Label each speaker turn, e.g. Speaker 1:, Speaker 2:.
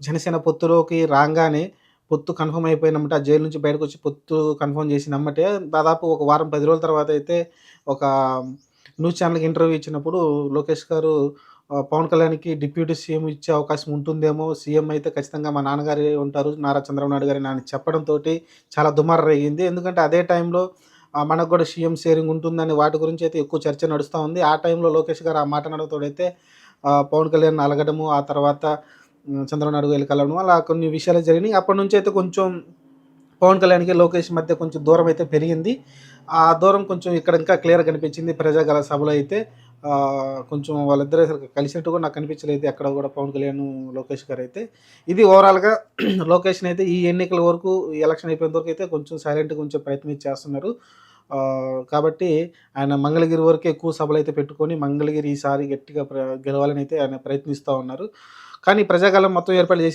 Speaker 1: జనసేన పొత్తులోకి రాంగానే పొత్తు కన్ఫర్మ్ అయిపోయినమ్మటే ఆ జైలు నుంచి బయటకొచ్చి పొత్తు కన్ఫర్మ్ చేసినమ్మటే దాదాపు ఒక వారం, 10 రోజుల తర్వాతయితే ఒక న్యూస్ ఛానెల్‌కి ఇంటర్వ్యూ ఇచ్చినప్పుడు లోకేష్ గారు పవన్ కళ్యాణ్‌కి డిప్యూటీ సీఎం ఇచ్చే అవకాశం ఉంటుందేమో, సీఎం అయితే ఖచ్చితంగా మా నాన్నగారే ఉంటారు, నారా చంద్రబాబు నాయుడు గారే అని చెప్పడంతోటి చాలా దుమారం రేగింది. ఎందుకంటే అదే టైంలో మనకు గూడా సీఎం షేరింగ్ ఉంటుందని వాటి గురించయితే ఎక్కువ చర్చ నడుస్తా ఉంది. ఆ టైంలో లోకేష్ గారు ఆ మాట అనడంతోడైతే పవన్ కళ్యాణ్‌ని అలగడము, ఆ తర్వాత చంద్రబాబు నాయుడు గారు కలవడం అలా కొన్ని విషయాలు జరిగినాయి. అప్పటినుంచయితే కొంచెం పవన్ కళ్యాణ్‌కి, లోకేష్ మధ్య కొంచెం దూరం అయితే పెరిగింది. ఆ దూరం కొంచెం ఇక్కడ ఇంకా క్లియర్‌గా కనిపించింది. ప్రజాగళ సభలో అయితే కొంచెం వాళ్ళిద్దరూ అసలు కలిసినట్టు కూడా నాకు కనిపించలేదు ఎక్కడ కూడా పవన్ కళ్యాణ్, లోకేష్ గారైతే. ఇది ఓవరాల్‌గా లోకేష్‌నైతే ఈ ఎన్నికల వరకు, ఈ ఎలక్షన్ అయిపోయేంత వరకు అయితే కొంచెం సైలెంట్‌గా ఉంచే ప్రయత్నం చేస్తున్నారు. కాబట్టి ఆయన మంగళగిరి వరకే ఎక్కువ సభలైతే పెట్టుకొని మంగళగిరి ఈసారి గట్టిగా గెలవాలని అయితే ఆయన ప్రయత్నిస్తా ఉన్నారు. కానీ ప్రజాగళం మొత్తం ఏర్పాటు చేసి